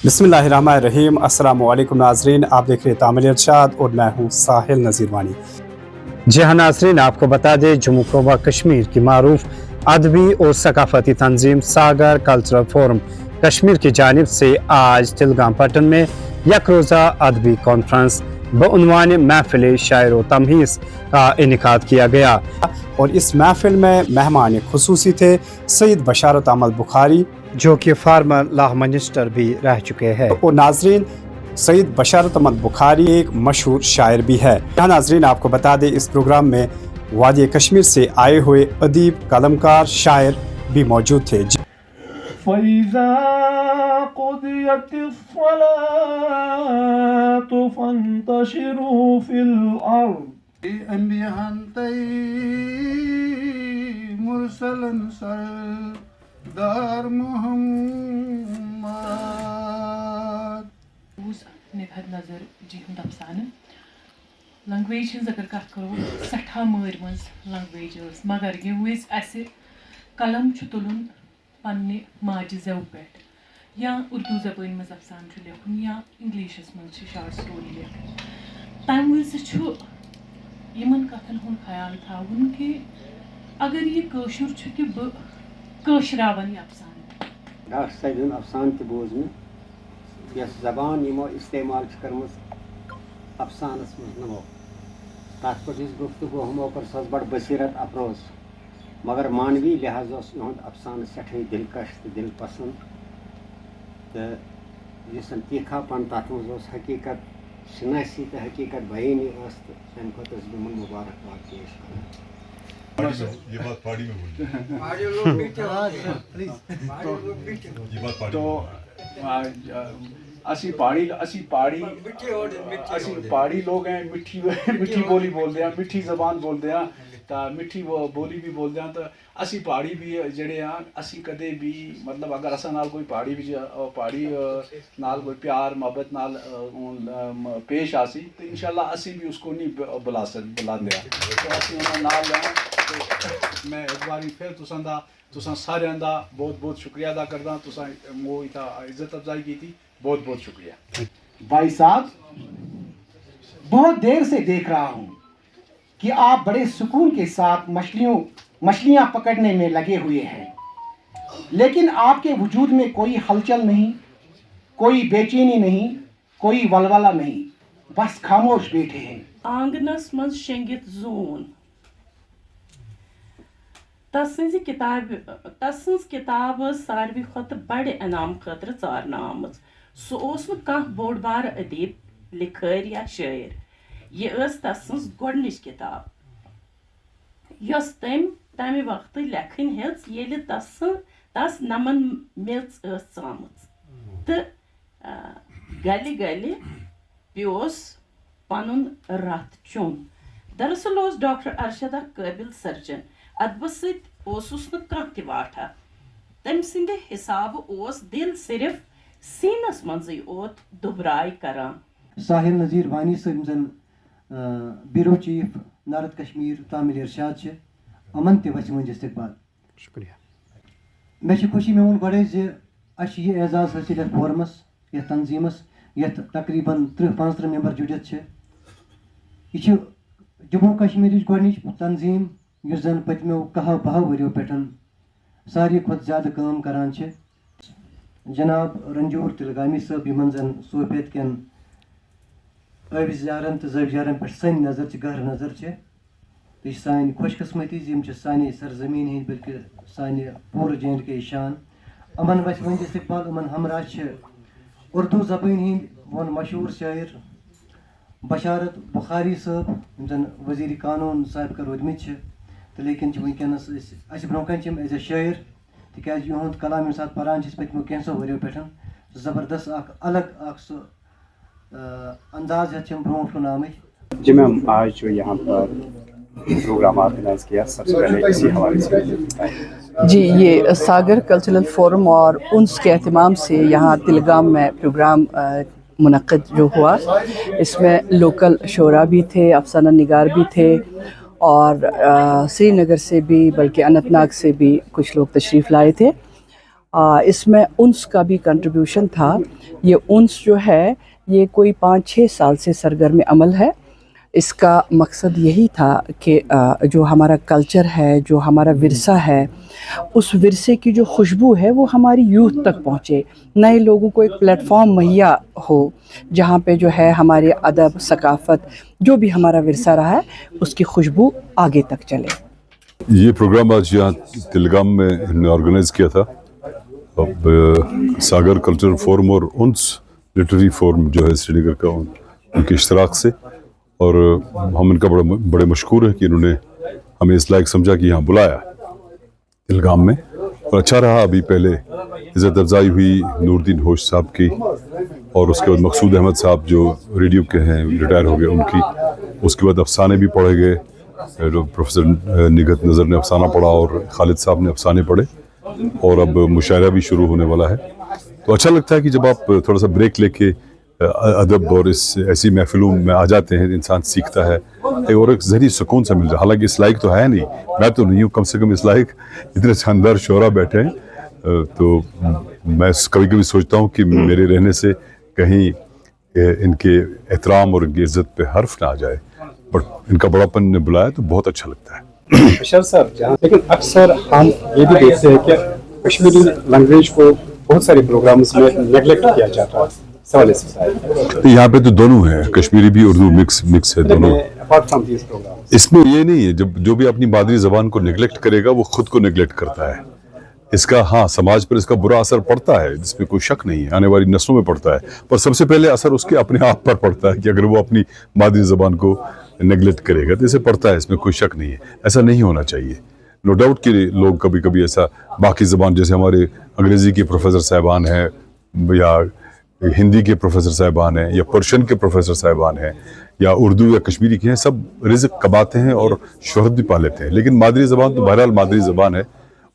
बिस्मिल्लाहिर्रहमानिर्रहीम। अस्सलाम वालेकुम नाजरीन, आप देख रहे हैं तामिल इरशाद और मैं हूँ साहिल नज़ीर वानी। जी हाँ नाजरीन, आपको बता दें जम्मू कौबा कश्मीर की मारूफ अदबी और सकाफती तंजीम सागर कल्चरल फोरम कश्मीर की जानिब से आज तिलगाम पटन में एक रोज़ा अदबी कॉन्फ्रेंस बउनवान महफिल शायर व तमहीस का इनेकाद किया गया और इस महफिल में मेहमान खुसूसी थे सईद बशारत अहमद बुखारी जो कि फार्मर लॉ मिनिस्टर भी रह चुके हैं। और नाजरीन, सईद बशारत अहमद बुखारी एक मशहूर शायर भी है। यहाँ नाजरीन आपको बता दें इस प्रोग्राम में वादी कश्मीर से आए हुए अदीब कलमकार शायर भी मौजूद थे। फ़इज़ा क़ुदियतिस सलातु फ़ंतशिरू फ़िल अर्ज़ अंबियान तई मुरसलन सरदार मोहम्मद निभद नजर जी हुंद अफसाना लैंग्वेज हज अगर कत करो सठा मर मज लैंग्वेज मगर ये असे कलम तुलन पन्ने माजि जव पे या उर्दू जबान मज अफसान लिखुन या इंग्लिशस मज शार्ट स्टोरी लिखन तम यमन कथन हुन ख्याल थावन कि अगर ये कशुर कि बह कशरावन यह अफसान डॉक्टर साहब अफसान त बोजन यस जबान यमो इस्तेमाल कर्मस अफसानस मज नमो तथ पे गुफ्तगू हमो कर सस बड़ बसीरत अप्रोच मगर मानवी लिहाज इहद अफसान सठे दिलकश तो दिल पसंद तो तीखापन तथ मज हकीकत शनासी तो हकीकत बयानी तो तम खुद बिमन मुबारकबाद पेश ये बात पहाड़ी में बोलिए। तो असी पहाड़ी लोग हैं, मिठी बोली बोलते हैं, मिठी जबान बोलते हैं, तो मिठी बोली भी बोलते हैं। तो असी पहाड़ी भी जड़े हैं असी कदे भी मतलब अगर असा नाल कोई पहाड़ी नाल कोई प्यार मोहब्बत नाल पेश आसी तो इंशाल्लाह असी भी उसको नहीं बुलांदे तो असी उन्हां नाल मैं एक बार फिर तुसां सारियां दा बहुत बहुत शुक्रिया अदा करदा तुसां मो इता इज्जत अफजाई की थी बहुत बहुत शुक्रिया। भाई साहब बहुत देर से देख रहा हूँ कि आप बड़े सुकून के साथ मछलियाँ पकड़ने में लगे हुए हैं, लेकिन आपके वजूद में कोई हलचल नहीं, कोई बेचैनी नहीं, कोई वलवला नहीं, बस खामोश बैठे हैं। आंगनस मज शेंगित जोन तसंज किताब सारवी खुद बड़ इनाम खतर चारना आमज सो कह बोड़ बार अदीब लिखर या शायर यह तसंज गोडनिच किताब यस तमे वक्त लेखन हेज येले तस नमन मेच चामच तो गले गले प्योस पनुन रथ चुन। दरअसल डॉक्टर अरशदा काबिल सर्जन अदबस सह वाठा तम सिंदे हिसाब दिल सिर्फ सीनस मजी ओत दुबराई करान। साहिल नज़ीर वानी साहब जन ब्यूरो चीफ नारद कश्मीर तामिल इरशाद अमन ते वचमन इस्तकबाल शुक्रिया। मे खुशी मे वोन गड़े यह एजाज हासिल फोरमस ये तंजीमस ये तकरीबन 30-35 मेंबर जुड़ित यह जम्मू कश्मीर गोडनिच तंजीम यह जन पतमो 10 वरियो पे सारी खुद ज़्यादा काम करान जनाब रंजूर तिलगामी साहब यमन जन सोपियत कन अविजारन तो जविजारन पे सन नजर गहर नजर तो यह सान खुशकस्मती सानी सरजमीन हंद बल्कि सानी पूरे J&K शान अमन वचमन इस्तकबाल अमन हमरा उर्दू जबान हंद वन मशहूर शायर बशारत बुखारी साहब जन वजीर कानून साहब का रोदमित तो लेकिन वनकस ब्रोकन एज ए शायर तिकाज इहुंद कलाम ये साथ परान पतमो कैंसो वरियो पे ज़बरदस्त अलग सो अंदाज है ब्रोट कुन आमत। जी मैम, आज जो यहाँ पर प्रोग्राम ऑर्गेनाइज किया सबसे पहले इसी हवाले से जी, ये सागर कल्चरल फोरम और उनके एहतमाम से यहाँ तिलगाम में प्रोग्राम मुनक़्क़िद जो हुआ इसमें लोकल शोरा भी थे, अफसाना निगार भी थे और श्रीनगर से भी बल्कि अनंतनाग से भी कुछ लोग तशरीफ़ लाए थे इसमें उन्स का भी कंट्रीब्यूशन था। ये उन्स जो है ये कोई 5-6 साल से सरगर्म अमल है। इसका मकसद यही था कि जो हमारा कल्चर है, जो हमारा विरसा है, उस विरसे की जो खुशबू है वो हमारी यूथ तक पहुँचे, नए लोगों को एक प्लेटफॉर्म मुहैया हो जहाँ पे जो है हमारे अदब, सकाफ़त, जो भी हमारा विरसा रहा है उसकी खुशबू आगे तक चले। ये प्रोग्राम आज यहाँ तिलगाम में इन्होंने ऑर्गेनाइज किया था। अब सागर कल्चरल फोरम और उन्स लिटरेरी फोरम जो है श्रीनगर का, उनके इश्तराक से, और हम इनका बड़े मशकूर है कि इन्होंने हमें इस लायक समझा कि यहाँ बुलाया तिलगाम में। और अच्छा रहा, अभी पहले इज़्ज़त अफजाई हुई नूरुद्दीन होश साहब की, और उसके बाद मकसूद अहमद साहब जो रेडियो के हैं, रिटायर हो गए, उनकी। उसके बाद अफसाने भी पढ़े गए, प्रोफेसर निगत नज़र ने अफसाना पढ़ा और खालिद साहब ने अफसाने पढ़े, और अब मुशायरा भी शुरू होने वाला है। तो अच्छा लगता है कि जब आप थोड़ा सा ब्रेक लेके अदब और इस ऐसी महफिलों में आ जाते हैं, इंसान सीखता है और एक ज़हनी सुकून से मिल रहा है। हालांकि इस लायक तो है नहीं, मैं तो नहीं हूँ कम से कम इस लायक, इतने शानदार शोरा बैठे हैं, तो मैं कभी कभी सोचता हूँ कि मेरे रहने से कहीं इनके एहतराम और इनकी इज़्ज़त पे हर्फ ना आ जाए, बट इनका बड़ापन ने बुलाया तो बहुत अच्छा लगता है। अशरफ साहब, जहाँ लेकिन अक्सर हम ये भी देखते हैं कि कश्मीरी लैंग्वेज को बहुत सारे प्रोग्राम्स में नेगलेक्ट किया जाता है। सवाल से तो यहाँ पे तो दोनों है, कश्मीरी भी उर्दू मिक्स है दोनों। अपार्ट फ्रॉम दिस प्रोग्राम, इसमें ये नहीं है, जब जो भी अपनी मादरी ज़बान को नेगलेक्ट करेगा वो खुद को नेगलेक्ट करता है। इसका हाँ समाज पर इसका बुरा असर पड़ता है, जिसमें कोई शक नहीं है, आने वाली नस्लों में पड़ता है, पर सबसे पहले असर उसके अपने आप पर पड़ता है कि अगर वो अपनी मादरी ज़बान को नेगलेक्ट करेगा तो इसे पड़ता है, इसमें कोई शक नहीं है। ऐसा नहीं होना चाहिए। नो डाउट कि लोग कभी कभी ऐसा बाकी ज़बान, जैसे हमारे अंग्रेज़ी के प्रोफेसर साहिबान हैं, या हिंदी के प्रोफेसर साहिबान हैं, या पर्शियन के प्रोफेसर साहिबान हैं, या उर्दू या कश्मीरी के हैं, सब रिज़्क़ कमाते हैं और शोहरत भी पा लेते हैं। लेकिन मादरी ज़बान तो बहरहाल मादरी ज़बान है,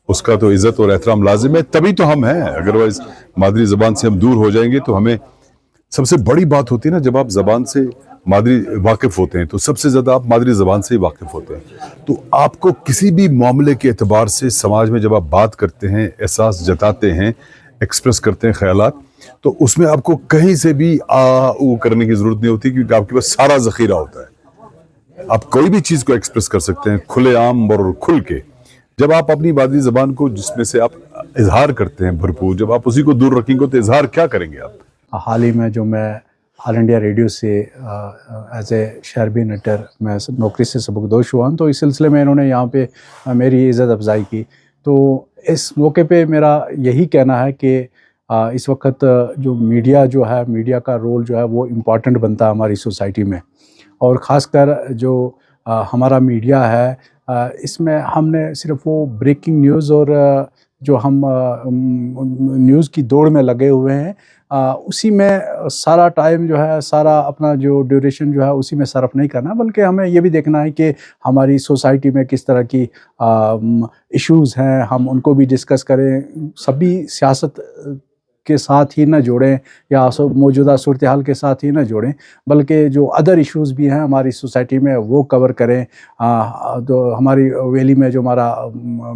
उसका तो इज़्ज़त और एहतराम लाजिम है, तभी तो हम हैं। अदरवाइज़ मादरी ज़बान से हम दूर हो जाएंगे तो हमें सबसे बड़ी बात होती है ना, जब आप ज़बान से मादरी वाकिफ़ होते हैं तो सबसे ज़्यादा आप मादरी ज़बान से ही वाकिफ़ होते हैं। तो आपको किसी भी मामले के एतबार से समाज में जब आप बात करते हैं, एहसास जताते हैं, एक्सप्रेस करते हैं ख़यालात, तो उसमें आपको कहीं से भी ऊ करने की ज़रूरत नहीं होती, क्योंकि आपके पास सारा ज़ख़ीरा होता है। आप कोई भी चीज़ को एक्सप्रेस कर सकते हैं खुलेआम और खुल के। जब आप अपनी मादरी ज़बान को, जिसमें से आप इजहार करते हैं भरपूर, जब आप उसी को दूर रखेंगे तो इजहार क्या करेंगे आप? हाल ही में जो मैं ऑल इंडिया रेडियो से एज ए शहरबी नटर मैं नौकरी से सबकदोश हुआ हूँ, तो इस सिलसिले में इन्होंने यहाँ पे मेरी इज़्ज़त अफजाई की। तो इस मौके पे मेरा यही कहना है कि इस वक्त जो मीडिया जो है, मीडिया का रोल जो है वो इम्पॉर्टेंट बनता है हमारी सोसाइटी में, और ख़ासकर जो हमारा मीडिया है, इसमें हमने सिर्फ वो ब्रेकिंग न्यूज़ और जो हम न्यूज़ की दौड़ में लगे हुए हैं, उसी में सारा टाइम जो है, सारा अपना जो ड्यूरेशन जो है उसी में सर्फ नहीं करना, बल्कि हमें ये भी देखना है कि हमारी सोसाइटी में किस तरह की इश्यूज़ हैं, हम उनको भी डिस्कस करें। सभी सियासत के साथ ही न जोड़ें या मौजूदा सूरत हाल के साथ ही न जोड़ें, बल्कि जो अदर इश्यूज़ भी हैं हमारी सोसाइटी में वो कवर करें। तो हमारी वैली में जो हमारा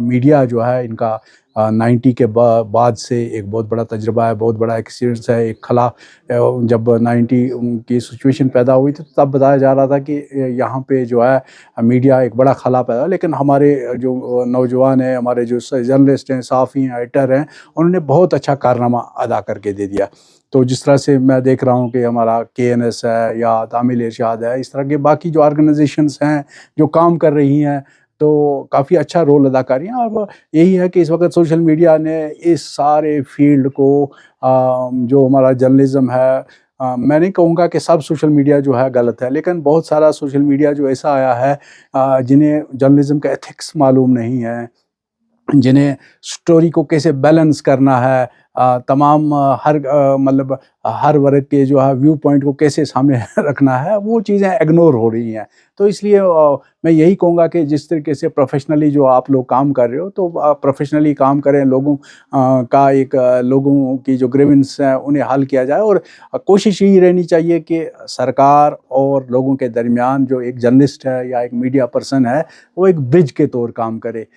मीडिया जो है, इनका 90 के बाद से एक बहुत बड़ा तजुर्बा है, बहुत बड़ा एक्सपीरियंस है। एक खला जब 90 की सिचुएशन पैदा हुई थी, तब बताया जा रहा था कि यहाँ पे जो है मीडिया एक बड़ा खला पैदा, लेकिन हमारे जो नौजवान हैं, हमारे जो जर्नलिस्ट हैं, सहाफ़ी हैं, एडिटर हैं, उन्होंने बहुत अच्छा कारनामा अदा करके दे दिया। तो जिस तरह से मैं देख रहा हूँ कि हमारा KNS है या तामील इरशाद है, इस तरह के बाकी जो ऑर्गेनाइजेशंस हैं जो काम कर रही हैं, तो काफ़ी अच्छा रोल अदा कर रही हैं। अब यही है कि इस वक्त सोशल मीडिया ने इस सारे फील्ड को, जो हमारा जर्नलिज़म है, मैं नहीं कहूँगा कि सब सोशल मीडिया जो है गलत है, लेकिन बहुत सारा सोशल मीडिया जो ऐसा आया है जिन्हें जर्नलिज़म का एथिक्स मालूम नहीं है, जिन्हें स्टोरी को कैसे बैलेंस करना है, तमाम मतलब हर वर्ग के जो है व्यू पॉइंट को कैसे सामने रखना है, वो चीज़ें इग्नोर हो रही हैं। तो इसलिए मैं यही कहूँगा कि जिस तरीके से प्रोफेशनली जो आप लोग काम कर रहे हो, तो प्रोफेशनली काम करें, लोगों का एक लोगों की जो ग्रीवेंस हैं उन्हें हल किया जाए, और कोशिश यही रहनी चाहिए कि सरकार और लोगों के दरमियान जो एक जर्नलिस्ट है या एक मीडिया पर्सन है, वो एक ब्रिज के तौर काम करे।